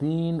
3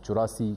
84,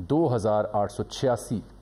2886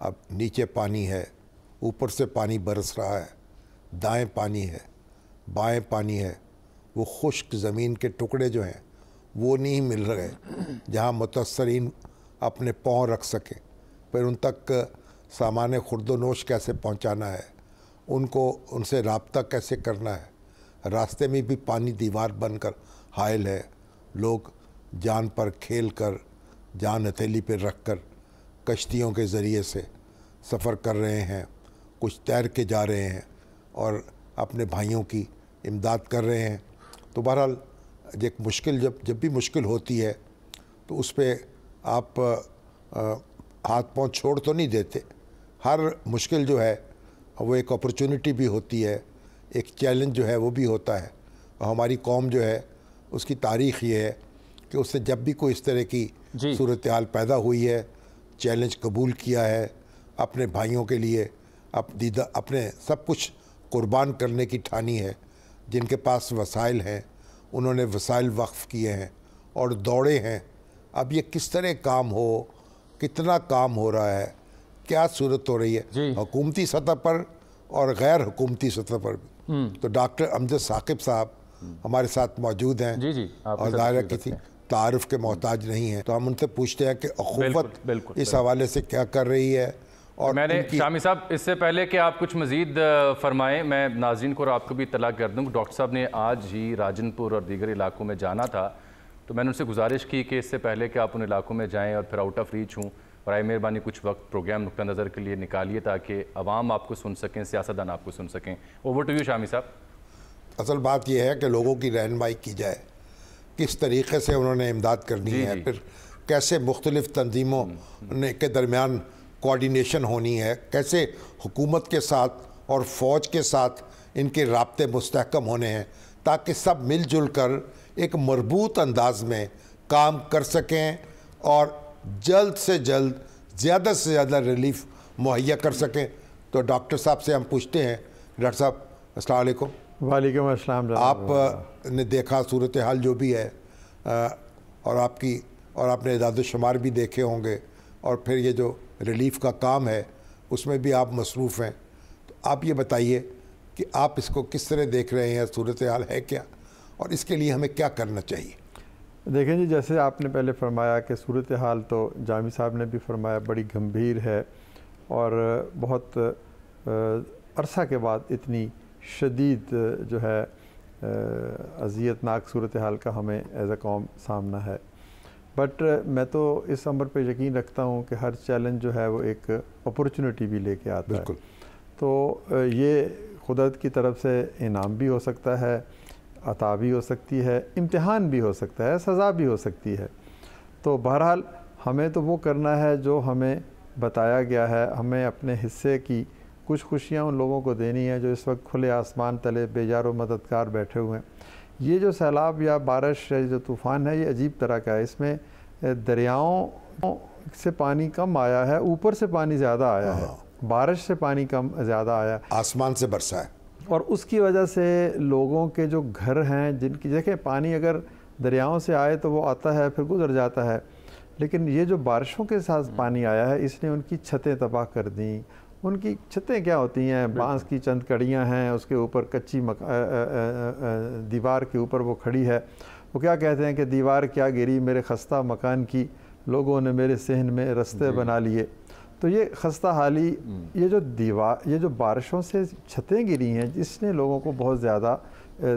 اب نیچے پانی ہے، اوپر سے پانی برس رہا ہے، دائیں پانی ہے، بائیں پانی ہے، وہ خشک زمین کے ٹکڑے جو ہیں وہ نہیں مل رہے جہاں متاثرین اپنے پاؤں رکھ سکیں، پھر ان تک سامان خورد و نوش کیسے پہنچانا ہے، ان کو ان سے رابطہ کیسے کرنا ہے، راستے میں بھی پانی دیوار بن کر حائل ہے، لوگ جان پر کھیل کر، جان ہتھیلی پہ رکھ کر کشتیوں کے ذریعے سے سفر کر رہے ہیں، کچھ تیر کے جا رہے ہیں اور اپنے بھائیوں کی امداد کر رہے ہیں۔ تو بہرحال ایک مشکل جب بھی مشکل ہوتی ہے تو اس پہ آپ ہاتھ پاؤں چھوڑ تو نہیں دیتے، ہر مشکل جو ہے وہ ایک اپرچونٹی بھی ہوتی ہے، ایک چیلنج جو ہے وہ بھی ہوتا ہے، اور ہماری قوم جو ہے اس کی تاریخ یہ ہے کہ اس نے جب بھی کوئی اس طرح کی صورتحال پیدا ہوئی ہے، چیلنج قبول کیا ہے، اپنے بھائیوں کے لیے اپنے سب کچھ قربان کرنے کی ٹھانی ہے۔ جن کے پاس وسائل ہیں انہوں نے وسائل وقف کیے ہیں اور دوڑے ہیں۔ اب یہ کس طرح کام ہو، کتنا کام ہو رہا ہے، کیا صورت ہو رہی ہے حکومتی سطح پر اور غیر حکومتی سطح پر بھی۔ تو ڈاکٹر امجد ثاقب صاحب ہمارے ساتھ موجود ہیں اور ظاہر کسی تعارف کے محتاج نہیں ہیں، تو ہم ان سے پوچھتے ہیں کہ اخوت اس حوالے سے کیا کر رہی ہے۔ اور میں نے شامی صاحب اس سے پہلے کہ آپ کچھ مزید فرمائیں، میں ناظرین کو اور آپ کو بھی اطلاع کر دوں کہ ڈاکٹر صاحب نے آج ہی راجن پور اور دیگر علاقوں میں جانا تھا، تو میں نے ان سے گزارش کی کہ اس سے پہلے کہ آپ ان علاقوں میں جائیں اور پھر آؤٹ آف ریچ ہوں، برائے مہربانی کچھ وقت پروگرام نقطہ نظر کے لیے نکالیے تاکہ عوام آپ کو سن سکیں، سیاستدان آپ کو سن سکیں۔ اوور ٹو یو شامی صاحب۔ اصل بات یہ ہے کہ لوگوں کی رہنمائی کی جائے، کس طریقے سے انہوں نے امداد کرنی ہے، پھر کیسے مختلف تنظیموں کے درمیان کوارڈینیشن ہونی ہے، کیسے حکومت کے ساتھ اور فوج کے ساتھ ان کے رابطے مستحکم ہونے ہیں، تاکہ سب مل جل کر ایک مربوط انداز میں کام کر سکیں اور جلد سے جلد زیادہ سے زیادہ ریلیف مہیا کر سکیں۔ تو ڈاکٹر صاحب سے ہم پوچھتے ہیں، ڈاکٹر صاحب السلام علیکم۔ وعلیکم السلام۔ آپ نے دیکھا صورتحال جو بھی ہے، اور آپ نے اعداد و شمار بھی دیکھے ہوں گے، اور پھر یہ جو ریلیف کا کام ہے اس میں بھی آپ مصروف ہیں، تو آپ یہ بتائیے کہ آپ اس کو کس طرح دیکھ رہے ہیں، صورتحال ہے کیا اور اس کے لیے ہمیں کیا کرنا چاہیے؟ دیکھیں جی، جیسے آپ نے پہلے فرمایا کہ صورتحال تو جامی صاحب نے بھی فرمایا بڑی گمبھیر ہے، اور بہت عرصہ کے بعد اتنی شدید جو ہے اذیت ناک صورتحال کا ہمیں ایز اے قوم سامنا ہے۔ بٹ میں تو اس امر پہ یقین رکھتا ہوں کہ ہر چیلنج جو ہے وہ ایک اپورچونٹی بھی لے کے آتا ہے، تو یہ قدرت کی طرف سے انعام بھی ہو سکتا ہے، عطا بھی ہو سکتی ہے، امتحان بھی ہو سکتا ہے، سزا بھی ہو سکتی ہے۔ تو بہرحال ہمیں تو وہ کرنا ہے جو ہمیں بتایا گیا ہے، ہمیں اپنے حصے کی کچھ خوشیاں ان لوگوں کو دینی ہے جو اس وقت کھلے آسمان تلے بے یار و مددگار بیٹھے ہوئے ہیں۔ یہ جو سیلاب یا بارش یا جو طوفان ہے یہ عجیب طرح کا ہے، اس میں دریاؤں سے پانی کم آیا ہے، اوپر سے پانی زیادہ آیا ہے، بارش سے پانی کم زیادہ آیا، آسمان سے برسا ہے، اور اس کی وجہ سے لوگوں کے جو گھر ہیں، جن کی دیکھیں پانی اگر دریاؤں سے آئے تو وہ آتا ہے پھر گزر جاتا ہے، لیکن یہ جو بارشوں کے ساتھ پانی آیا ہے اس نے ان کی چھتیں تباہ کر دیں۔ ان کی چھتیں کیا ہوتی ہیں؟ بانس کی چند کڑیاں ہیں، اس کے اوپر کچی دیوار کے اوپر وہ کھڑی ہے، وہ کیا کہتے ہیں کہ دیوار کیا گری میرے خستہ مکان کی، لوگوں نے میرے صحن میں رستے بنا لیے۔ تو یہ خستہ حالی، یہ جو بارشوں سے چھتیں گری ہیں جس نے لوگوں کو بہت زیادہ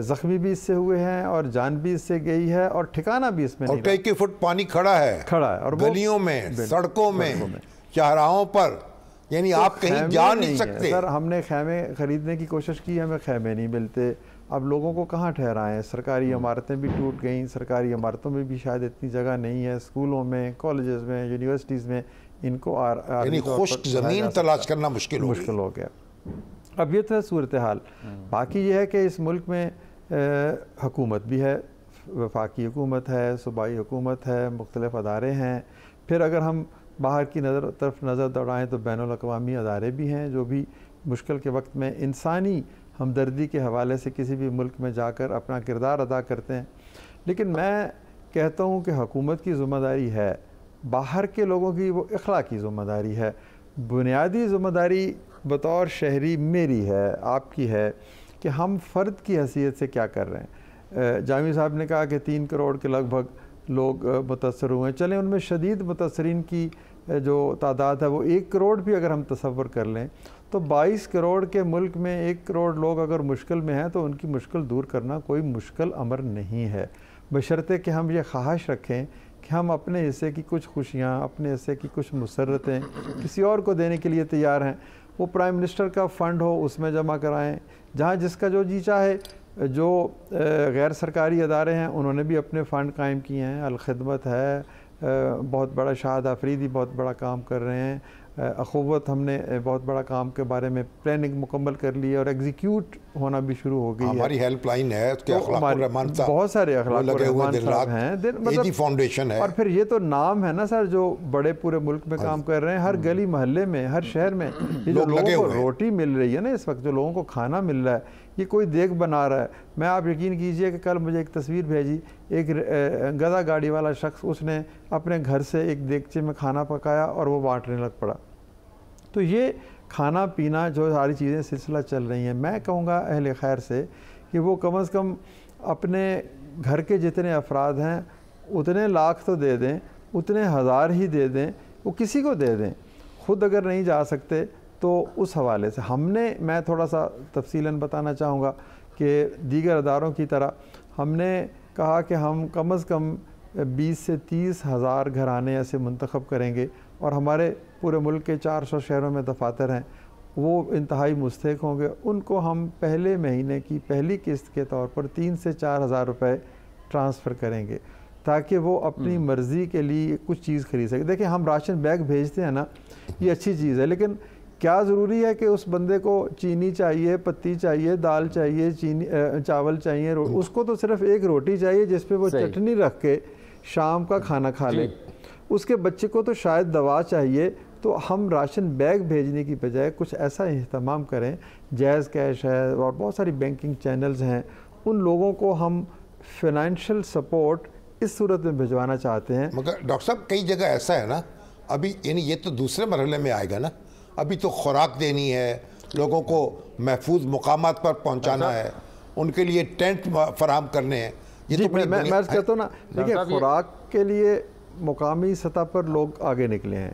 زخمی بھی اس سے ہوئے ہیں اور جان بھی اس سے گئی ہے اور ٹھکانہ بھی اس میں اور کئی فٹ پانی کھڑا ہے اور گلیوں میں، سڑکوں میں، چہراہوں پر، یعنی آپ کہیں جا نہیں سکتے۔ سر ہم نے خیمے خریدنے کی کوشش کی، ہمیں خیمے نہیں ملتے، اب لوگوں کو کہاں ٹھہرائیں؟ سرکاری عمارتیں بھی ٹوٹ گئیں، سرکاری عمارتوں میں بھی شاید اتنی جگہ نہیں ہے، اسکولوں میں، کالجز میں، یونیورسٹیز میں ان کو یعنی خشک زمین تلاش کرنا مشکل ہو گیا۔ اب یہ تو ہے صورتحال۔ باقی یہ ہے کہ اس ملک میں حکومت بھی ہے، وفاقی حکومت ہے، صوبائی حکومت ہے، مختلف ادارے ہیں، پھر اگر ہم باہر کی طرف نظر دوڑائیں تو بین الاقوامی ادارے بھی ہیں جو بھی مشکل کے وقت میں انسانی ہمدردی کے حوالے سے کسی بھی ملک میں جا کر اپنا کردار ادا کرتے ہیں۔ لیکن میں کہتا ہوں کہ حکومت کی ذمہ داری ہے، باہر کے لوگوں کی وہ اخلاقی ذمہ داری ہے۔ بنیادی ذمہ داری بطور شہری میری ہے، آپ کی ہے، کہ ہم فرد کی حیثیت سے کیا کر رہے ہیں۔ جامی صاحب نے کہا کہ 3 کروڑ کے لگ بھگ لوگ متاثر ہوئے ہیں، چلیں ان میں شدید متاثرین کی جو تعداد ہے وہ 1 کروڑ بھی اگر ہم تصور کر لیں تو 22 کروڑ کے ملک میں 1 کروڑ لوگ اگر مشکل میں ہیں تو ان کی مشکل دور کرنا کوئی مشکل امر نہیں ہے، بشرطے کہ ہم یہ خواہش رکھیں کہ ہم اپنے حصے کی کچھ خوشیاں، اپنے حصے کی کچھ مسرتیں کسی اور کو دینے کے لیے تیار ہیں۔ وہ پرائم منسٹر کا فنڈ ہو اس میں جمع کرائیں، جہاں جس کا جو جی چاہے۔ جو غیر سرکاری ادارے ہیں انہوں نے بھی اپنے فنڈ قائم کیے ہیں، الخدمت ہے بہت بڑا، شاہد آفریدی بہت بڑا کام کر رہے ہیں، اخوت ہم نے بہت بڑا کام کے بارے میں پلاننگ مکمل کر لی ہے اور ایگزیکیوٹ ہونا بھی شروع ہو گئی ہے۔ ہماری ہیلپ لائن ہے، اس کے اخلاق الرحمان صاحب بہت سارے اخلاق الرحمان صاحب ہیں، ایجی فاؤنڈیشن ہے۔ اور پھر یہ تو نام ہے نا سر جو بڑے پورے ملک میں کام کر رہے ہیں، ہر گلی محلے میں، ہر شہر میں یہ جو لوگوں کو روٹی مل رہی ہے نا اس وقت، جو لوگوں کو کھانا مل رہا ہے، یہ کوئی دیگ بنا رہا ہے۔ میں آپ یقین کیجئے کہ کل مجھے ایک تصویر بھیجی، ایک گدھا گاڑی والا شخص، اس نے اپنے گھر سے ایک دیگچے میں کھانا پکایا اور وہ بانٹنے لگ پڑا۔ تو یہ کھانا پینا جو ساری چیزیں سلسلہ چل رہی ہیں، میں کہوں گا اہل خیر سے کہ وہ کم از کم اپنے گھر کے جتنے افراد ہیں اتنے لاکھ تو دے دیں، اتنے ہزار ہی دے دیں، وہ کسی کو دے دیں، خود اگر نہیں جا سکتے تو اس حوالے سے میں تھوڑا سا تفصیلاً بتانا چاہوں گا کہ دیگر اداروں کی طرح ہم نے کہا کہ ہم کم از کم 20 سے 30 ہزار گھرانے ایسے منتخب کریں گے، اور ہمارے پورے ملک کے 400 شہروں میں دفاتر ہیں، وہ انتہائی مستحق ہوں گے، ان کو ہم پہلے مہینے کی پہلی قسط کے طور پر 3 سے 4 ہزار روپے ٹرانسفر کریں گے تاکہ وہ اپنی مرضی کے لیے کچھ چیز خرید سکے۔ دیکھیں ہم راشن بیگ بھیجتے ہیں نا، یہ اچھی چیز ہے، لیکن کیا ضروری ہے کہ اس بندے کو چینی چاہیے، پتی چاہیے، دال چاہیے، چاول چاہیے، اس کو تو صرف ایک روٹی چاہیے جس پہ وہ چٹنی رکھ کے شام کا کھانا کھا لے، اس کے بچے کو تو شاید دوا چاہیے۔ تو ہم راشن بیگ بھیجنے کی بجائے کچھ ایسا اہتمام کریں، جیز کیش ہے اور بہت ساری بینکنگ چینلز ہیں، ان لوگوں کو ہم فائنینشیل سپورٹ اس صورت میں بھجوانا چاہتے ہیں۔ مگر ڈاکٹر صاحب کئی جگہ ایسا ہے نا، ابھی یعنی یہ تو دوسرے مرحلے میں آئے گا نا، ابھی تو خوراک دینی ہے، لوگوں کو محفوظ مقامات پر پہنچانا ہے، ان کے لیے ٹینٹ فراہم کرنے ہیں۔ جی میں کہتا ہوں نا، دیکھیں خوراک کے لیے مقامی سطح پر لوگ آگے نکلے ہیں،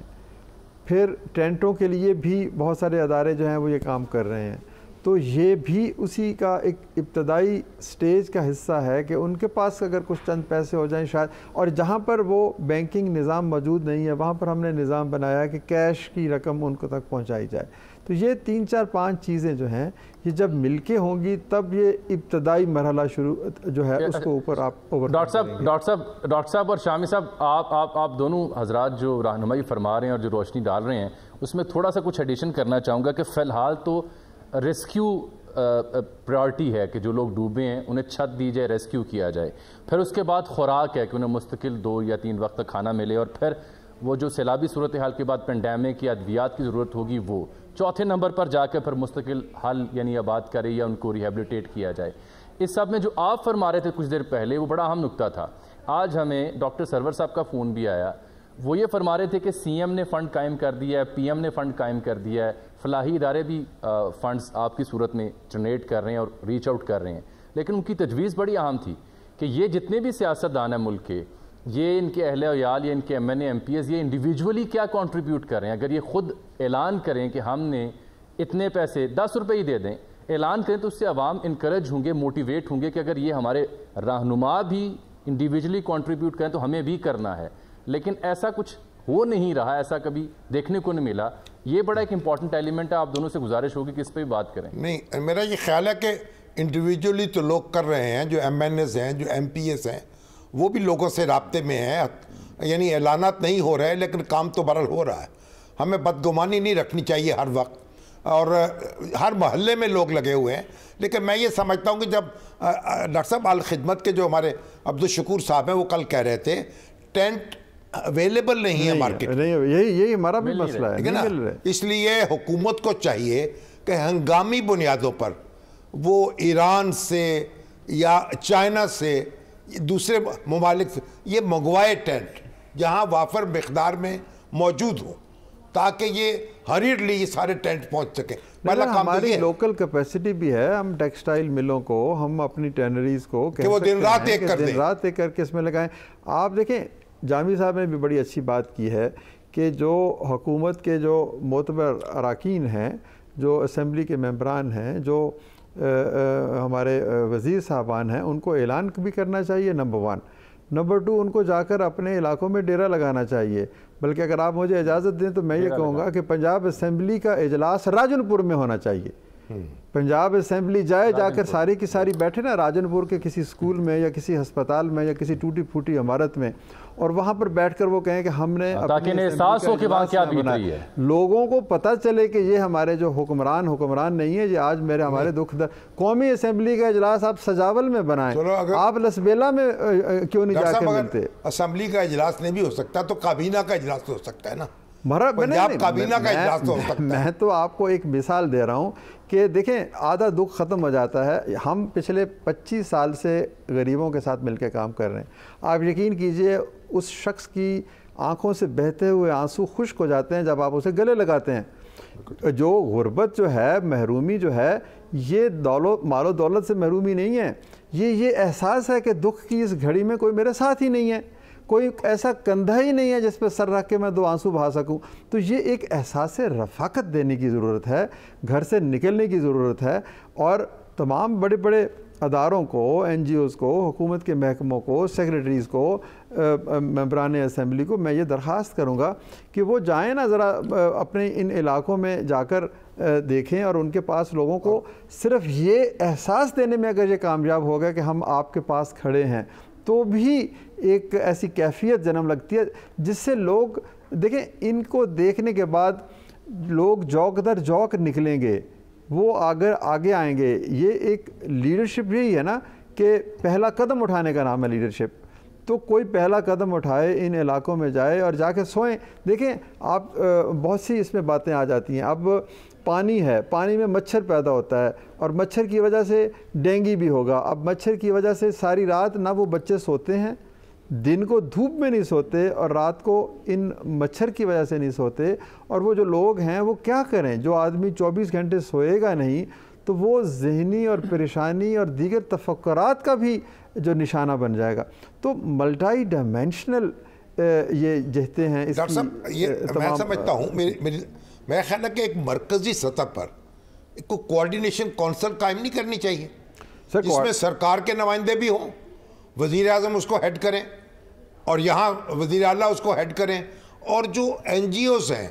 پھر ٹینٹوں کے لیے بھی بہت سارے ادارے جو ہیں وہ یہ کام کر رہے ہیں، تو یہ بھی اسی کا ایک ابتدائی سٹیج کا حصہ ہے کہ ان کے پاس اگر کچھ چند پیسے ہو جائیں شاید، اور جہاں پر وہ بینکنگ نظام موجود نہیں ہے وہاں پر ہم نے نظام بنایا ہے کہ کیش کی رقم ان کو تک پہنچائی جائے۔ تو یہ 3 4 5 چیزیں جو ہیں یہ جب مل کے ہوں گی تب یہ ابتدائی مرحلہ شروع جو ہے اس کو اوپر آپ ڈاکٹر صاحب اور شامی صاحب، آپ دونوں حضرات جو رہنمائی فرما رہے ہیں اور جو روشنی ڈال رہے ہیں اس میں تھوڑا سا کچھ ایڈیشن کرنا چاہوں گا کہ فی الحال تو ریسکیو پرائورٹی ہے کہ جو لوگ ڈوبے ہیں انہیں چھت دی جائے، ریسکیو کیا جائے، پھر اس کے بعد خوراک ہے کہ انہیں مستقل 2 یا 3 وقت تک کھانا ملے، اور پھر وہ جو سیلابی صورتحال کے بعد پینڈیمک یا ادویات کی ضرورت ہوگی وہ 4تھے نمبر پر جا کے پھر مستقل حل یعنی آباد کرے یا ان کو ریہیبلیٹیٹ کیا جائے۔ اس سب میں جو آپ فرما رہے تھے کچھ دیر پہلے وہ بڑا اہم نکتہ تھا۔ آج ہمیں ڈاکٹر سرور صاحب کا فون بھی آیا، وہ یہ فرما رہے تھے کہ سی ایم نے فنڈ قائم کر دیا ہے، پی ایم نے فنڈ قائم کر دیا ہے، فلاحی ادارے بھی فنڈز آپ کی صورت میں جنریٹ کر رہے ہیں اور ریچ آؤٹ کر رہے ہیں، لیکن ان کی تجویز بڑی اہم تھی کہ یہ جتنے بھی سیاستدان ہیں ملک کے، یہ ان کے اہل ویال یا ان کے M N A M P s یہ انڈیویجولی کیا کنٹریبیوٹ کر رہے ہیں، اگر یہ خود اعلان کریں کہ ہم نے اتنے پیسے 10 روپے ہی دے دیں، اعلان کریں تو اس سے عوام انکریج ہوں گے، موٹیویٹ ہوں گے کہ اگر یہ ہمارے رہنما بھی انڈیویجولی کنٹریبیوٹ کریں تو ہمیں بھی کرنا ہے، لیکن ایسا کچھ ہو نہیں رہا، ایسا کبھی دیکھنے کو نہیں ملا۔ یہ بڑا ایک امپورٹنٹ ایلیمنٹ ہے، آپ دونوں سے گزارش ہوگی کہ اس پہ بھی بات کریں۔ نہیں، میرا یہ خیال ہے کہ انڈیویجولی تو لوگ کر رہے ہیں، جو ایم این ایز ہیں، جو ایم پی ایس ہیں، وہ بھی لوگوں سے رابطے میں ہیں، یعنی اعلانات نہیں ہو رہے لیکن کام تو بہرحال ہو رہا ہے۔ ہمیں بدگمانی نہیں رکھنی چاہیے ہر وقت، اور ہر محلے میں لوگ لگے ہوئے ہیں، لیکن میں یہ سمجھتا ہوں کہ جب ڈاکٹر صاحب الخدمت کے جو ہمارے عبدالشکور صاحب ہیں وہ کل کہہ رہے تھے ٹینٹ اویلیبل نہیں ہے مارکیٹ میں، یہی ہمارا بھی مسئلہ ہے، نہیں مل رہے۔ اس لیے حکومت کو چاہیے کہ ہنگامی بنیادوں پر وہ ایران سے یا چائنا سے دوسرے ممالک سے یہ منگوائے ٹینٹ جہاں وافر مقدار میں موجود ہوں، تاکہ یہ ہریڈلی یہ سارے ٹینٹ پہنچ سکیں. پہلا کام ہماری لوکل کیپیسٹی بھی ہے, ہم ٹیکسٹائل ملوں کو, ہم اپنی ٹینریز کو کہ وہ دن رات ایک کر دیں, دن رات ایک کر کے اس میں لگائیں. آپ دیکھیں جامی صاحب نے بھی بڑی اچھی بات کی ہے کہ جو حکومت کے جو معتبر اراکین ہیں, جو اسمبلی کے ممبران ہیں, جو ہمارے وزیر صاحبان ہیں, ان کو اعلان بھی کرنا چاہیے نمبر 1. نمبر 2 ان کو جا کر اپنے علاقوں میں ڈیرا لگانا چاہیے. بلکہ اگر آپ مجھے اجازت دیں تو میں یہ کہوں گا کہ پنجاب اسمبلی کا اجلاس راجن پور میں ہونا چاہیے. پنجاب اسمبلی جا کر ساری کی ساری بیٹھے نا راجن پور کے کسی اسکول میں یا کسی ہسپتال میں یا کسی ٹوٹی پھوٹی عمارت میں, اور وہاں پر بیٹھ کر وہ کہیں کہ ہم نے احساس ہو کہ وہاں کیا بیت رہی ہے, لوگوں کو پتہ چلے کہ یہ ہمارے جو حکمران نہیں ہے, یہ آج ہمارے دکھ قومی اسمبلی کا اجلاس آپ سجاول میں بنائیں, آپ لسبیلا میں کیوں نہیں جا کے ملتے. اسمبلی کا اجلاس نہیں بھی ہو سکتا تو کابینہ کا اجلاس ہو سکتا ہے نا, میں تو آپ کو ایک مثال دے رہا ہوں کہ دیکھیں آدھا دکھ ختم ہو جاتا ہے. ہم پچھلے 25 سال سے غریبوں کے ساتھ مل کے کام کر رہے ہیں. آپ یقین کیجئے اس شخص کی آنکھوں سے بہتے ہوئے آنسو خشک ہو جاتے ہیں جب آپ اسے گلے لگاتے ہیں. جو غربت جو ہے, محرومی جو ہے, یہ مال و دولت سے محرومی نہیں ہے, یہ احساس ہے کہ دکھ کی اس گھڑی میں کوئی میرے ساتھ ہی نہیں ہے, کوئی ایسا کندھا ہی نہیں ہے جس پہ سر رکھ کے میں 2 آنسو بہا سکوں. تو یہ ایک احساس رفاقت دینے کی ضرورت ہے, گھر سے نکلنے کی ضرورت ہے. اور تمام بڑے بڑے اداروں کو, این جی اوز کو, حکومت کے محکموں کو, سیکریٹریز کو, ممبران اسمبلی کو میں یہ درخواست کروں گا کہ وہ جائیں نا ذرا اپنے ان علاقوں میں جا کر دیکھیں, اور ان کے پاس لوگوں کو صرف یہ احساس دینے میں اگر یہ کامیاب ہو گیا کہ ہم آپ کے پاس کھڑے ہیں, تو بھی ایک ایسی کیفیت جنم لگتی ہے جس سے لوگ دیکھیں ان کو دیکھنے کے بعد لوگ جوک در جوک نکلیں گے, وہ آگے آئیں گے. یہ ایک لیڈرشپ یہی ہے نا کہ پہلا قدم اٹھانے کا نام ہے لیڈرشپ. تو کوئی پہلا قدم اٹھائے, ان علاقوں میں جائے اور جا کے سوئیں. دیکھیں آپ بہت سی اس میں باتیں آ جاتی ہیں. اب پانی ہے, پانی میں مچھر پیدا ہوتا ہے اور مچھر کی وجہ سے ڈینگی بھی ہوگا. اب مچھر کی وجہ سے ساری رات نہ وہ بچے سوتے ہیں, دن کو دھوپ میں نہیں سوتے اور رات کو ان مچھر کی وجہ سے نہیں سوتے. اور وہ جو لوگ ہیں وہ کیا کریں؟ جو آدمی 24 گھنٹے سوئے گا نہیں تو وہ ذہنی اور پریشانی اور دیگر تفکرات کا بھی جو نشانہ بن جائے گا. تو ملٹائی ڈائمینشنل یہ جہتے ہیں. ڈاکٹر صاحب یہ میں سمجھتا ہوں, میں خیال ہے کہ ایک مرکزی سطح پر کو کوارڈینیشن کونسل قائم نہیں کرنی چاہیے جس میں سرکار کے نمائندے بھی ہوں, وزیر اعظم اس کو ہیڈ کریں اور یہاں وزیر اعلیٰ اس کو ہیڈ کریں, اور جو این جی اوز ہیں,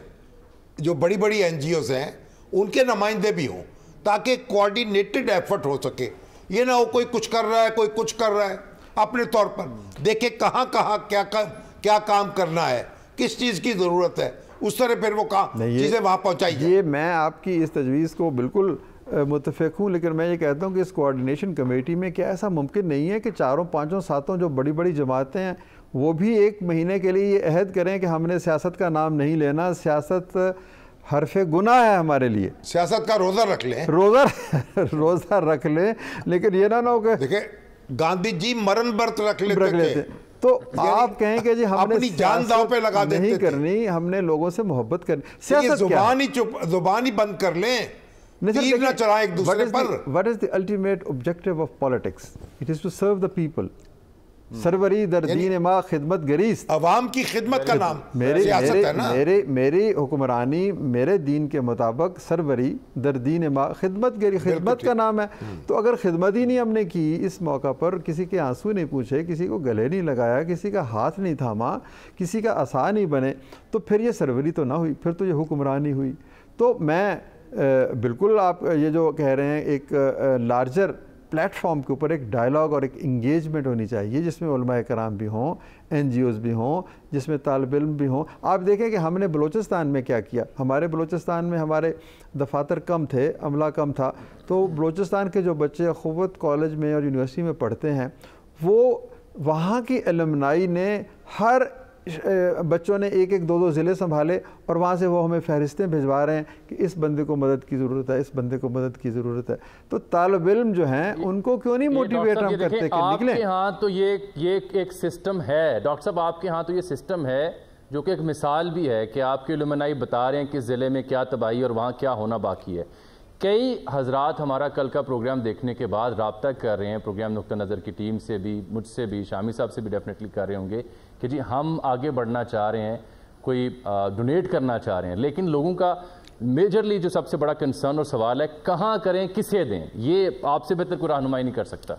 جو بڑی بڑی این جی اوز ہیں, ان کے نمائندے بھی ہوں, تاکہ کوارڈینیٹڈ ایفرٹ ہو سکے. یہ نہ ہو کوئی کچھ کر رہا ہے, کوئی کچھ کر رہا ہے, اپنے طور پر دیکھیں کہاں کیا کام کرنا ہے, کس چیز کی ضرورت ہے, اس طرح پھر وہ چیزیں وہاں پہنچائی جائیں. یہ میں آپ کی اس تجویز کو بالکل متفق ہوں, لیکن میں یہ کہتا ہوں کہ اس کوارڈینیشن کمیٹی میں کیا ایسا ممکن نہیں ہے کہ 4 5 7 جو بڑی بڑی جماعتیں ہیں وہ بھی 1 مہینے کے لیے یہ عہد کریں کہ ہم نے سیاست کا نام نہیں لینا, سیاست حرف گناہ ہے ہمارے لیے, سیاست کا روزہ رکھ لیں, روزہ رکھ لیں, لیکن یہ نہ ہو کہ دیکھیں گاندھی جی مرن برت رکھ لیتے تھے, تو آپ کہیں کہ جی ہم نے جان داؤ پہ لگا دیتے نہیں کرنی, ہم نے لوگوں سے محبت کرنی. سیاست کیا ہے؟ زبان ہی بند کر لیں, تیر نہ چلائیں ایک دوسرے پر. What is the ultimate objective of politics? It is to serve the people. سروری در دین ما خدمت گریست, عوام کی خدمت کا نام سیاست ہے نا. میری حکمرانی میرے دین کے مطابق سروری در دین ما خدمت گری, خدمت کا نام ہے. تو اگر خدمت ہی نہیں ہم نے کی اس موقع پر, کسی کے آنسو نہیں پوچھے, کسی کو گلے نہیں لگایا, کسی کا ہاتھ نہیں تھاما, کسی کا عصا نہیں بنے, تو پھر یہ سروری تو نہ ہوئی, پھر تو یہ حکمرانی ہوئی. تو میں بالکل آپ یہ جو کہہ رہے ہیں ایک لارجر پلیٹ فارم کے اوپر ایک ڈائلاگ اور ایک انگیجمنٹ ہونی چاہیے جس میں علماء کرام بھی ہوں, این جی اوز بھی ہوں, جس میں طالب علم بھی ہوں. آپ دیکھیں کہ ہم نے بلوچستان میں کیا کیا. ہمارے بلوچستان میں ہمارے دفاتر کم تھے, عملہ کم تھا, تو بلوچستان کے جو بچے اخوت کالج میں اور یونیورسٹی میں پڑھتے ہیں, وہ وہاں کی الومنائی نے ہر بچوں نے 1-2 ضلع سنبھالے, اور وہاں سے وہ ہمیں فہرستیں بھجوا رہے ہیں کہ اس بندے کو مدد کی ضرورت ہے, اس بندے کو مدد کی ضرورت ہے. تو طالب علم جو ہیں ان کو کیوں نہیں موٹیویٹ ہم کرتے کہ نکلیں. آپ کے ہاں تو یہ ایک سسٹم ہے ڈاکٹر صاحب, آپ کے ہاں تو یہ سسٹم ہے جو کہ ایک مثال بھی ہے کہ آپ کے علمائی بتا رہے ہیں کہ ضلع میں کیا تباہی اور وہاں کیا ہونا باقی ہے. کئی حضرات ہمارا کل کا پروگرام دیکھنے کے بعد رابطہ کر رہے ہیں پروگرام نقطہ نظر کی ٹیم سے بھی, مجھ سے بھی, شامی صاحب سے بھی ڈیفینیٹلی کر رہے ہوں گے کہ جی ہم آگے بڑھنا چاہ رہے ہیں, کوئی ڈونیٹ کرنا چاہ رہے ہیں, لیکن لوگوں کا میجرلی جو سب سے بڑا کنسرن اور سوال ہے کہاں کریں, کسے دیں, یہ آپ سے بہتر کوئی رہنمائی نہیں کر سکتا.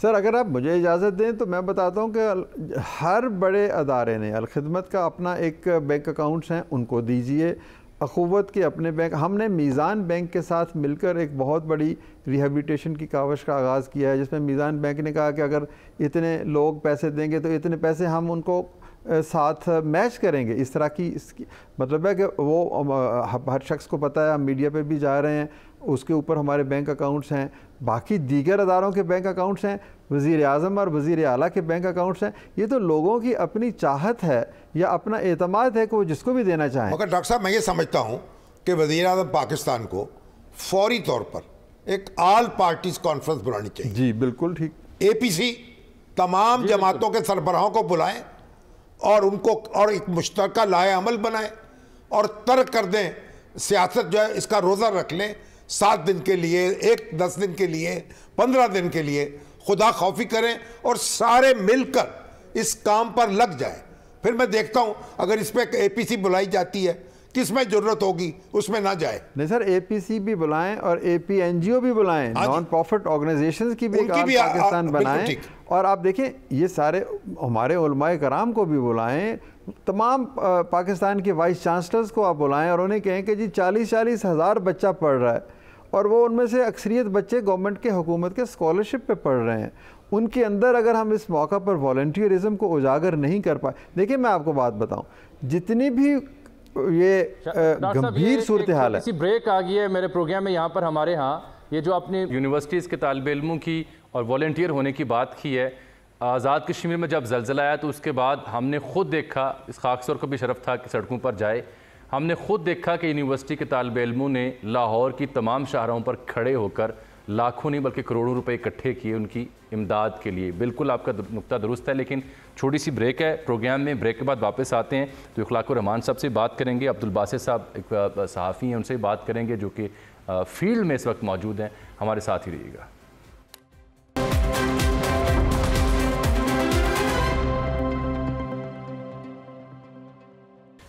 سر اگر آپ مجھے اجازت دیں تو میں بتاتا ہوں کہ ہر بڑے ادارے نے الخدمت کا اپنا ایک بینک اکاؤنٹس ہیں, ان کو دیجئے. اخوت کے اپنے بینک, ہم نے میزان بینک کے ساتھ مل کر ایک بہت بڑی ریہیبلیٹیشن کی کاوش کا آغاز کیا ہے, جس میں میزان بینک نے کہا کہ اگر اتنے لوگ پیسے دیں گے تو اتنے پیسے ہم ان کو ساتھ میچ کریں گے. اس طرح کی مطلب ہے کہ وہ ہر شخص کو پتہ ہے, ہم میڈیا پہ بھی جا رہے ہیں, اس کے اوپر ہمارے بینک اکاؤنٹس ہیں, باقی دیگر اداروں کے بینک اکاؤنٹس ہیں, وزیر اعظم اور وزیر اعلیٰ کے بینک اکاؤنٹس ہیں. یہ تو لوگوں کی اپنی چاہت ہے یا اپنا اعتماد ہے کہ وہ جس کو بھی دینا چاہیں. مگر ڈاکٹر صاحب میں یہ سمجھتا ہوں کہ وزیر اعظم پاکستان کو فوری طور پر ایک آل پارٹیز کانفرنس بلانی چاہیے. جی بالکل ٹھیک. اے پی سی تمام جماعتوں کے سربراہوں کو بلائیں اور ان کو اور ایک مشترکہ لائحہ عمل بنائیں اور ترک کر دیں سیاست جو ہے اس کا روزہ رکھ لیں 7 دن کے لیے, 10 دن کے لیے, 15 دن کے لیے, خدا خوفی کریں اور سارے مل کر اس کام پر لگ جائیں. پھر میں دیکھتا ہوں اگر اس پہ اے پی سی بلائی جاتی ہے کس میں ضرورت ہوگی اس میں نہ جائے. نہیں سر, اے پی سی بھی بلائیں اور اے پی این جی او بھی بلائیں, نان پروفٹ آرگنائزیشنز کی بھی پاکستان بنائیں. اور آپ دیکھیں یہ سارے ہمارے علماء کرام کو بھی بلائیں, تمام پاکستان کے وائس چانسلرز کو آپ بلائیں اور انہیں کہیں کہ جی 40 ہزار بچہ پڑھ رہا ہے اور وہ ان میں سے اکثریت بچے گورنمنٹ کے حکومت کے اسکالرشپ پہ پڑھ رہے ہیں. ان کے اندر اگر ہم اس موقع پر والنٹیئرزم کو اجاگر نہیں کر پائے, دیکھیں میں آپ کو بات بتاؤں, جتنی بھی یہ گمبھیر صورتحال ہے. اسی بریک آ گئی ہے میرے پروگرام میں. یہاں پر ہمارے ہاں یہ جو اپنی یونیورسٹیز کے طالب علموں کی اور والنٹیئر ہونے کی بات کی ہے, آزاد کشمیر میں جب زلزلہ آیا تو اس کے بعد ہم نے خود دیکھا, اس خاکسور کو بھی شرف تھا کہ سڑکوں پر جائے, ہم نے خود دیکھا کہ یونیورسٹی کے طالب علموں نے لاہور کی تمام شاہراہوں پر کھڑے ہو کر لاکھوں نہیں بلکہ کروڑوں روپے اکٹھے کیے ان کی امداد کے لیے. بالکل آپ کا نقطہ درست ہے, لیکن چھوٹی سی بریک ہے پروگرام میں. بریک کے بعد واپس آتے ہیں تو اخلاق الرحمان صاحب سے بات کریں گے, عبدالباسط صاحب ایک صحافی ہیں ان سے بات کریں گے جو کہ فیلڈ میں اس وقت موجود ہیں. ہمارے ساتھ ہی رہیے گا.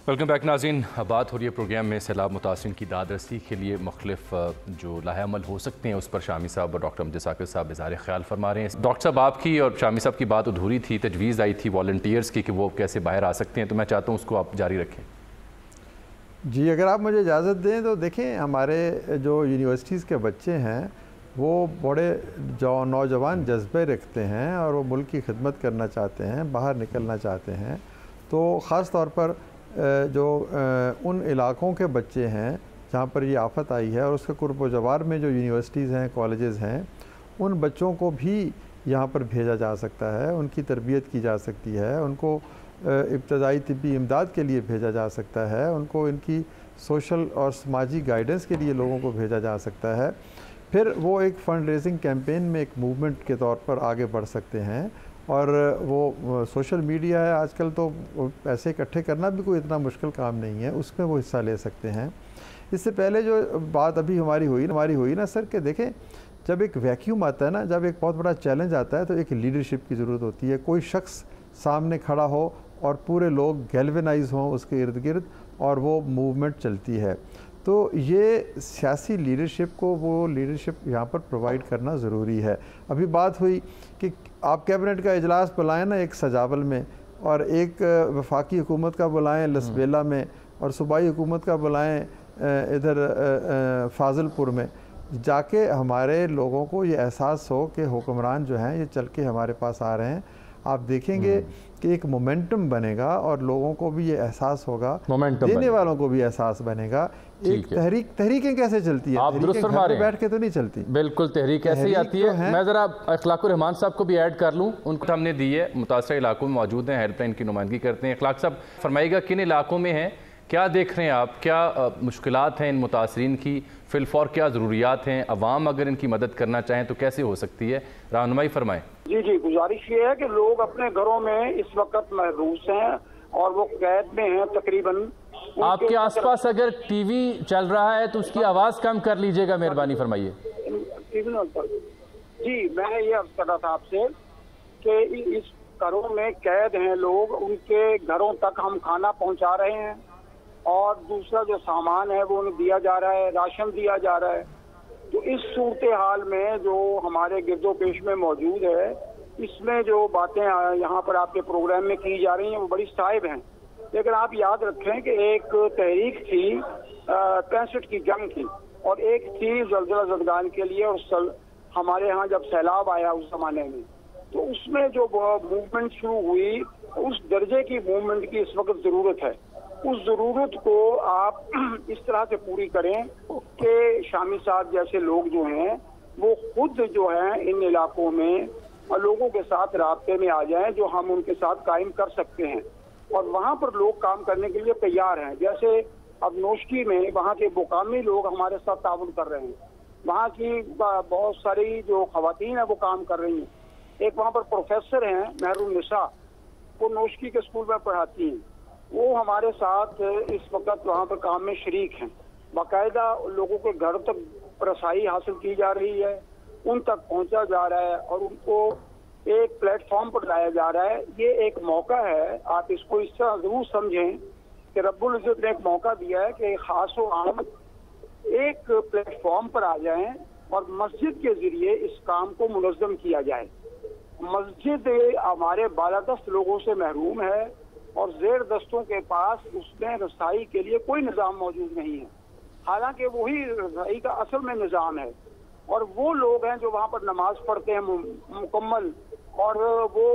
ویلکم بیک ناظرین. بات ہو رہی ہے پروگرام میں سیلاب متاثرین کی داد رسی کے لیے مختلف جو لائحہ عمل ہو سکتے ہیں, اس پر شامی صاحب اور ڈاکٹر امجد ثاقب صاحب اظہار خیال فرما رہے ہیں. ڈاکٹر صاحب آپ کی اور شامی صاحب کی بات ادھوری تھی, تجویز آئی تھی والنٹیئرز کی کہ وہ کیسے باہر آ سکتے ہیں, تو میں چاہتا ہوں اس کو آپ جاری رکھیں. جی اگر آپ مجھے اجازت دیں تو دیکھیں ہمارے جو یونیورسٹیز کے بچے ہیں وہ بڑے نوجوان جذبے رکھتے ہیں اور وہ ملک کی خدمت کرنا چاہتے ہیں, باہر نکلنا چاہتے ہیں. تو خاص طور پر جو ان علاقوں کے بچے ہیں جہاں پر یہ آفت آئی ہے اور اس کے قرب و جوار میں جو یونیورسٹیز ہیں, کالجز ہیں, ان بچوں کو بھی یہاں پر بھیجا جا سکتا ہے, ان کی تربیت کی جا سکتی ہے, ان کو ابتدائی طبی امداد کے لیے بھیجا جا سکتا ہے, ان کو ان کی سوشل اور سماجی گائیڈنس کے لیے لوگوں کو بھیجا جا سکتا ہے. پھر وہ ایک فنڈ ریزنگ کیمپین میں ایک موومنٹ کے طور پر آگے بڑھ سکتے ہیں. اور وہ سوشل میڈیا ہے آج کل, تو پیسے اکٹھے کرنا بھی کوئی اتنا مشکل کام نہیں ہے, اس میں وہ حصہ لے سکتے ہیں. اس سے پہلے جو بات ابھی ہماری ہوئی نا سر, کہ دیکھیں جب ایک ویکیوم آتا ہے نا, جب ایک بہت بڑا چیلنج آتا ہے تو ایک لیڈرشپ کی ضرورت ہوتی ہے. کوئی شخص سامنے کھڑا ہو اور پورے لوگ گیلونائز ہوں اس کے ارد گرد اور وہ موومنٹ چلتی ہے. تو یہ سیاسی لیڈرشپ کو وہ لیڈرشپ یہاں پر پرووائڈ کرنا ضروری ہے. ابھی بات ہوئی کہ آپ کیبنٹ کا اجلاس بلائیں نا ایک سجاول میں, اور ایک وفاقی حکومت کا بلائیں لسبیلا میں, اور صوبائی حکومت کا بلائیں ادھر فاضل پور میں. جا کے ہمارے لوگوں کو یہ احساس ہو کہ حکمران جو ہیں یہ چل کے ہمارے پاس آ رہے ہیں. آپ دیکھیں گے کہ ایک مومنٹم بنے گا اور لوگوں کو بھی یہ احساس ہوگا, دینے والوں کو بھی احساس بنے گا. ایک تحریکیں کیسے چلتی ہے, آپ درست فرما رہے ہیں, بیٹھ کے تو نہیں چلتی. بالکل تحریک ایسے ہی آتی ہے. میں ذرا اخلاق الرحمان صاحب کو بھی ایڈ کر لوں, ان کو ہم نے دی ہے, متاثرہ علاقوں میں موجود ہیں, ہیلپ لائن کی نمائندگی کرتے ہیں. اخلاق صاحب فرمائیے گا کن علاقوں میں ہیں, کیا دیکھ رہے ہیں آپ, کیا مشکلات ہیں ان متاثرین کی, فی الفور کیا ضروریات ہیں, عوام اگر ان کی مدد کرنا چاہیں تو کیسے ہو سکتی ہے, رہنمائی فرمائیں. جی گزارش یہ ہے کہ لوگ اپنے گھروں میں اس وقت محبوس ہیں, اور وہ قید میں ہیں تقریباً. آپ کے آس پاس اگر ٹی وی چل رہا ہے تو اس کی آواز کم کر لیجئے گا، مہربانی فرمائیے. جی میں یہ عرض کر رہا تھا آپ سے کہ اس گھروں میں قید ہیں لوگ، ان کے گھروں تک ہم کھانا پہنچا رہے ہیں اور دوسرا جو سامان ہے وہ انہیں دیا جا رہا ہے، راشن دیا جا رہا ہے. تو اس صورتحال میں جو ہمارے گرد و پیش میں موجود ہے، اس میں جو باتیں یہاں پر آپ کے پروگرام میں کی جا رہی ہیں وہ بڑی صائب ہیں. لیکن آپ یاد رکھیں کہ ایک تحریک تھی 65 کی جنگ کی، اور ایک تھی زلزلہ زدگان کے لیے، اور ہمارے ہاں جب سیلاب آیا اس زمانے میں، تو اس میں جو موومنٹ شروع ہوئی، اس درجے کی موومنٹ کی اس وقت ضرورت ہے. اس ضرورت کو آپ اس طرح سے پوری کریں کہ شامی صاحب جیسے لوگ جو ہیں وہ خود جو ہیں ان علاقوں میں لوگوں کے ساتھ رابطے میں آ جائیں جو ہم ان کے ساتھ قائم کر سکتے ہیں، اور وہاں پر لوگ کام کرنے کے لیے تیار ہیں. جیسے اب نوشکی میں وہاں کے مقامی لوگ ہمارے ساتھ تعاون کر رہے ہیں، وہاں کی بہت ساری جو خواتین ہیں وہ کام کر رہی ہیں. ایک وہاں پر پروفیسر ہیں مہر النساء، وہ نوشکی کے اسکول میں پڑھاتی ہیں، وہ ہمارے ساتھ اس وقت وہاں پر کام میں شریک ہیں. باقاعدہ لوگوں کے گھر تک رسائی حاصل کی جا رہی ہے، ان تک پہنچا جا رہا ہے اور ان کو ایک پلیٹ فارم پر لایا جا رہا ہے. یہ ایک موقع ہے، آپ اس کو اس طرح ضرور سمجھیں کہ رب العزت نے ایک موقع دیا ہے کہ خاص و عام ایک پلیٹ فارم پر آ جائیں اور مسجد کے ذریعے اس کام کو منظم کیا جائے. مسجد ہمارے بالادست لوگوں سے محروم ہے اور زیر دستوں کے پاس اس میں رسائی کے لیے کوئی نظام موجود نہیں ہے، حالانکہ وہی رسائی کا اصل میں نظام ہے. اور وہ لوگ ہیں جو وہاں پر نماز پڑھتے ہیں مکمل، اور وہ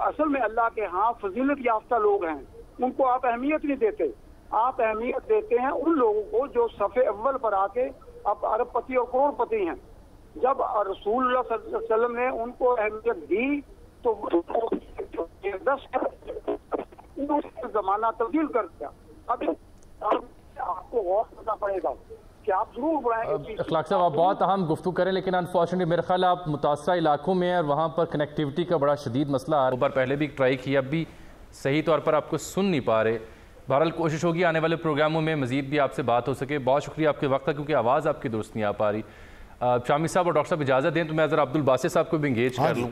اصل میں اللہ کے ہاں فضیلت یافتہ لوگ ہیں، ان کو آپ اہمیت نہیں دیتے. آپ اہمیت دیتے ہیں ان لوگوں کو جو صف اول پر آ کے اب ارب پتی اور کروڑ پتی ہیں. جب رسول اللہ صلی اللہ علیہ وسلم نے ان کو اہمیت دی تو زمانہ تبدیل کر دیا. اب آپ کو غور کرنا پڑے گا کہ آپ ضرور بڑھائیں. اخلاق صاحب آپ بہت اہم گفتگو کریں، لیکن انفارچونیٹلی میرے خیال آپ متاثرہ علاقوں میں ہیں اور وہاں پر کنیکٹیوٹی کا بڑا شدید مسئلہ آ رہا ہے. بار پہلے بھی ٹرائی کیا، اب بھی صحیح طور پر آپ کو سن نہیں پا رہے. بہرحال کوشش ہوگی آنے والے پروگراموں میں مزید بھی آپ سے بات ہو سکے. بہت شکریہ آپ کے وقت کا، کیونکہ آواز آپ کی درست نہیں آ پا رہی. شامی صاحب اور ڈاکٹر صاحب اجازت دیں تو میں ذرا عبدالباسط صاحب کو بھی انگیج کر لوں.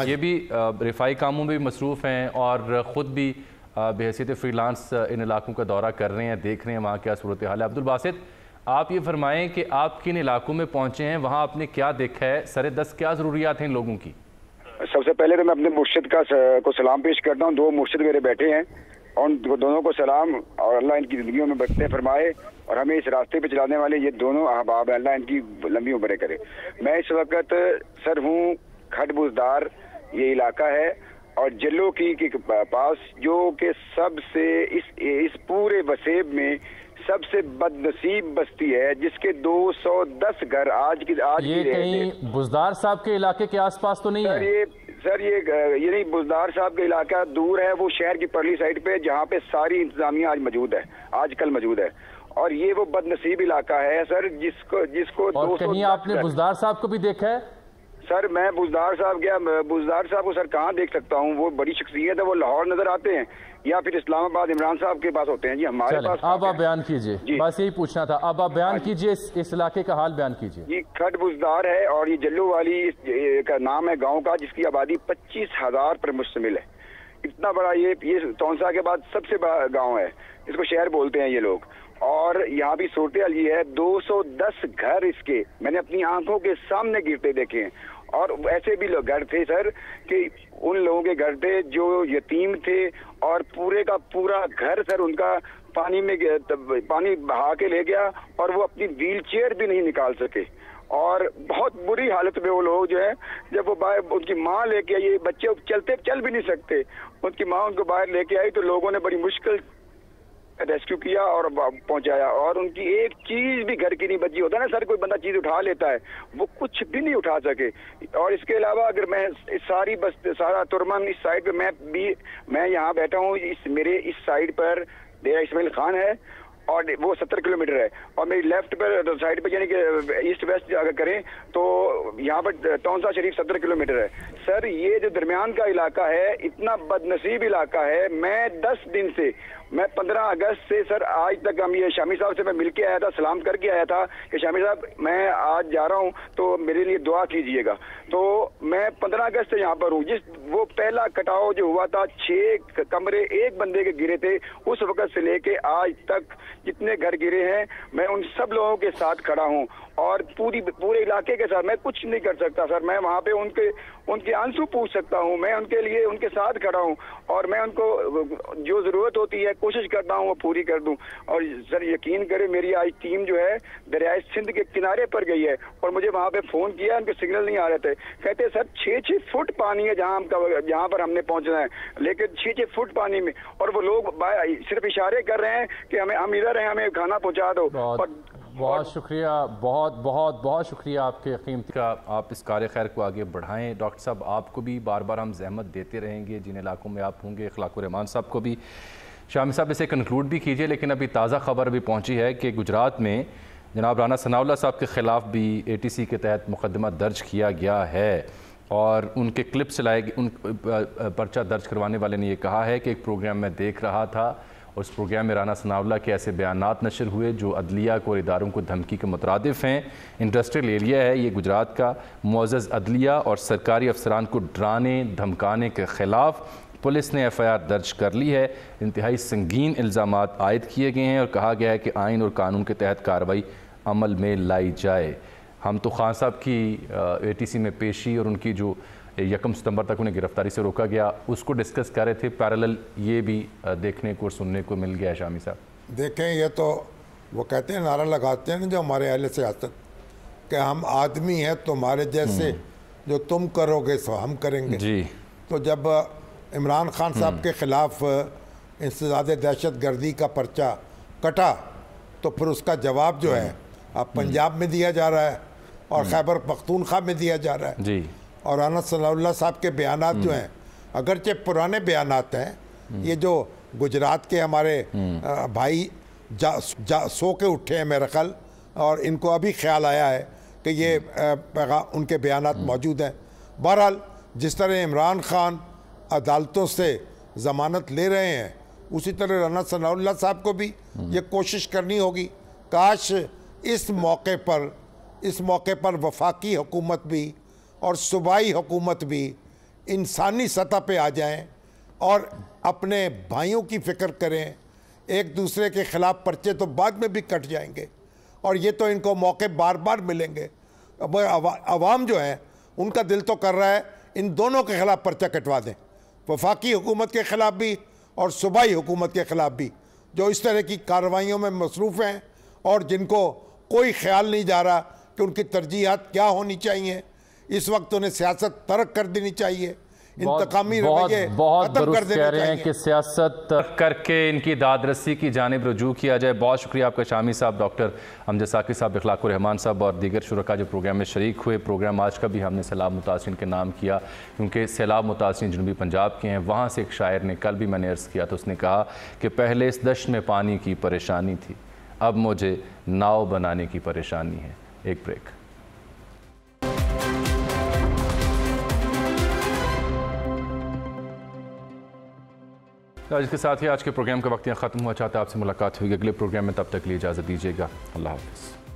یہ بھی رفائی کاموں میں بھی مصروف ہیں اور خود بھی بحیثیت فری لانس ان علاقوں کا دورہ کر رہے ہیں، دیکھ رہے ہیں وہاں کیا صورتحال ہے. عبدالباسط آپ یہ فرمائیں کہ آپ کن علاقوں میں پہنچے ہیں، وہاں آپ نے کیا دیکھا ہے، سر دست کیا ضروریات ہیں ان لوگوں کی؟ سب سے پہلے تو میں اپنے مرشد کو سلام پیش کرتا ہوں. 2 مرشد میرے بیٹھے ہیں اور ان دونوں کو سلام، اور اللہ ان کی زندگیوں میں برکتیں فرمائے اور ہمیں اس راستے پہ چلانے والے یہ دونوں احباب ہیں، اللہ ان کی لمبی عمریں کرے. میں اس وقت سر ہوں کھٹ بزدار، یہ علاقہ ہے، اور جلو کی پاس، جو کہ سب سے اس پورے وسیب میں سب سے بد نصیب بستی ہے، جس کے 210 گھر آج یہ کہیں بزدار صاحب کے علاقے کے آس پاس تو نہیں ہے؟ سر یہ نہیں، بزدار صاحب کا علاقہ دور ہے، وہ شہر کی پرلی سائڈ پہ جہاں پہ ساری انتظامیہ آج کل موجود ہے. اور یہ وہ بد نصیب علاقہ ہے سر جس کو اور کہیں آپ نے بزدار صاحب کو بھی دیکھا ہے؟ سر میں بزدار صاحب کو سر کہاں دیکھ سکتا ہوں، وہ بڑی شخصیت ہے، وہ لاہور نظر آتے ہیں یا پھر اسلام آباد عمران صاحب کے پاس ہوتے ہیں. جی ہمارے پاس اب آپ بیان کیجئے، بس یہی پوچھنا تھا. اب آپ بیان کیجئے، اس علاقے کا حال بیان کیجئے. جی کھٹ بزدار ہے اور یہ جلو والی کا نام ہے گاؤں کا، جس کی آبادی 25,000 پر مشتمل ہے. اتنا بڑا یہ تونسا کے بعد سب سے بڑا گاؤں ہے، اس کو شہر بولتے ہیں یہ لوگ. اور یہاں بھی صورتحال یہ ہے، 210 گھر اس کے میں نے اپنی آنکھوں کے سامنے گرتے دیکھے ہیں. اور ایسے بھی لوگ گھر تھے سر کہ ان لوگوں کے گھر تھے جو یتیم تھے، اور پورے کا پورا گھر سر ان کا پانی بہا کے لے گیا اور وہ اپنی ویل چیئر بھی نہیں نکال سکے. اور بہت بری حالت میں وہ لوگ جو ہے، جب وہ باہر ان کی ماں لے کے آئی، بچے چل بھی نہیں سکتے، ان کی ماں ان کو باہر لے کے آئی تو لوگوں نے بڑی مشکل ریسکیو کیا اور پہنچایا. اور ان کی ایک چیز بھی گھر کی نہیں بچی. ہوتا ہے نا سر، کوئی بندہ چیز اٹھا لیتا ہے، وہ کچھ بھی نہیں اٹھا سکے. اور اس کے علاوہ اگر میں سارا ترمن اس سائڈ پہ میں یہاں بیٹھا ہوں، میرے اس سائڈ پر ڈیرہ اسماعیل خان ہے اور وہ 70 کلومیٹر ہے، اور میری لیفٹ پر سائڈ پہ یعنی کہ ایسٹ ویسٹ اگر کریں تو یہاں پر تونسا شریف 70 کلومیٹر ہے. سر یہ جو درمیان کا علاقہ ہے اتنا بد نصیب علاقہ ہے. میں 10 دن سے، میں 15 اگست سے سر آج تک ہم یہ شامی صاحب سے میں مل کے آیا تھا، سلام کر کے آیا تھا کہ شامی صاحب میں آج جا رہا ہوں تو میرے لیے دعا کیجئے گا. تو میں 15 اگست سے یہاں پر ہوں. وہ پہلا کٹاؤ جو ہوا تھا 6 کمرے ایک بندے کے گرے تھے، اس وقت سے لے کے آج تک جتنے گھر گرے ہیں میں ان سب لوگوں کے ساتھ کھڑا ہوں، اور پورے علاقے کے ساتھ. میں کچھ نہیں کر سکتا سر، میں وہاں پہ ان کے آنسو پوچھ سکتا ہوں، میں ان کے لیے ان کے ساتھ کھڑا ہوں، اور میں ان کو جو ضرورت ہوتی ہے کوشش کرتا ہوں وہ پوری کر دوں. اور سر یقین کرے میری آج ٹیم جو ہے دریائے سندھ کے کنارے پر گئی ہے، اور مجھے وہاں پہ فون کیا، ان کے سگنل نہیں آ رہے تھے. کہتے سر 6 فٹ پانی ہے جہاں پر ہم نے پہنچنا ہے، لیکن 6 فٹ پانی میں، اور وہ لوگ صرف اشارے کر رہے ہیں کہ ہم ادھر ہیں، ہمیں کھانا پہنچا دو. بہت شکریہ، بہت بہت بہت شکریہ آپ کے قیمتی کا. آپ اس کار خیر کو آگے بڑھائیں. ڈاکٹر صاحب آپ کو بھی بار بار ہم زحمت دیتے رہیں گے جن علاقوں میں آپ ہوں گے. اخلاق الرحمان صاحب کو بھی. شامی صاحب اسے کنکلوڈ بھی کیجئے، لیکن ابھی تازہ خبر بھی پہنچی ہے کہ گجرات میں جناب رانا ثناء اللہ صاحب کے خلاف بھی ATC کے تحت مقدمہ درج کیا گیا ہے، اور ان کے کلپس لائے گئے. ان پرچہ درج کروانے والے نے یہ کہا ہے کہ ایک پروگرام میں دیکھ رہا تھا، اور اس پروگرام میں رانا ثناء اللہ کے ایسے بیانات نشر ہوئے جو عدلیہ کو اور اداروں کو دھمکی کے مترادف ہیں. انڈسٹریل ایریا ہے یہ گجرات کا. معزز عدلیہ اور سرکاری افسران کو ڈرانے دھمکانے کے خلاف پولیس نے FIR درج کر لی ہے. انتہائی سنگین الزامات عائد کیے گئے ہیں، اور کہا گیا ہے کہ آئین اور قانون کے تحت کارروائی عمل میں لائی جائے. ہم تو خان صاحب کی ATC میں پیشی اور ان کی جو 1 ستمبر تک انہیں گرفتاری سے روکا گیا اس کو ڈسکس کر رہے تھے. پیرالل یہ بھی دیکھنے کو اور سننے کو مل گیا ہے. شامی صاحب دیکھیں، یہ تو وہ کہتے ہیں، نعرہ لگاتے ہیں جو ہمارے اہل سیاست کہ ہم آدمی ہیں تمہارے جیسے، جو تم کرو گے سو ہم کریں گے. جی. تو جب عمران خان صاحب کے خلاف انسداد دہشت گردی کا پرچہ کٹا تو پھر اس کا جواب جو ہے اب پنجاب میں دیا جا رہا ہے اور خیبر پختونخوا میں دیا جا رہا ہے. جی. اور رانا ثناء اللہ صاحب کے بیانات جو ہیں اگرچہ پرانے بیانات ہیں، یہ جو گجرات کے ہمارے بھائی سو کے اٹھے ہیں میرا خیال، اور ان کو ابھی خیال آیا ہے کہ یہ ان کے بیانات موجود ہیں. بہرحال جس طرح عمران خان عدالتوں سے ضمانت لے رہے ہیں، اسی طرح رانا ثناء اللہ صاحب کو بھی یہ کوشش کرنی ہوگی. کاش اس موقع پر وفاقی حکومت بھی اور صوبائی حکومت بھی انسانی سطح پہ آ جائیں اور اپنے بھائیوں کی فکر کریں. ایک دوسرے کے خلاف پرچے تو بعد میں بھی کٹ جائیں گے، اور یہ تو ان کو موقع بار بار ملیں گے. عوام جو ہیں ان کا دل تو کر رہا ہے ان دونوں کے خلاف پرچہ کٹوا دیں، وفاقی حکومت کے خلاف بھی اور صوبائی حکومت کے خلاف بھی، جو اس طرح کی کارروائیوں میں مصروف ہیں اور جن کو کوئی خیال نہیں جا رہا کہ ان کی ترجیحات کیا ہونی چاہیے. اس وقت انہیں سیاست ترک کر دینی چاہیے، انتقامی رویے ختم کر دینے رہے ہیں کہ سیاست کر کے ان کی داد رسی کی جانب رجوع کیا جائے. بہت شکریہ آپ کا شامی صاحب، ڈاکٹر امجد ساقی صاحب، اخلاق الرحمان صاحب اور دیگر شرکاء جو پروگرام میں شریک ہوئے. پروگرام آج کا بھی ہم نے سیلاب متاثرین کے نام کیا کیونکہ سیلاب متاثرین جنوبی پنجاب کے ہیں. وہاں سے ایک شاعر نے، کل بھی میں نے عرض کیا تو اس نے کہا کہ پہلے اس دشت میں پانی کی پریشانی تھی، اب مجھے ناؤ بنانے کی پریشانی ہے. ایک بریک. اس کے ساتھ ہی آج کے پروگرام کا وقت یہاں ختم ہوا. چاہتا ہے آپ سے ملاقات ہوئی اگلے پروگرام میں، تب تک لیے اجازت دیجیے گا. اللہ حافظ.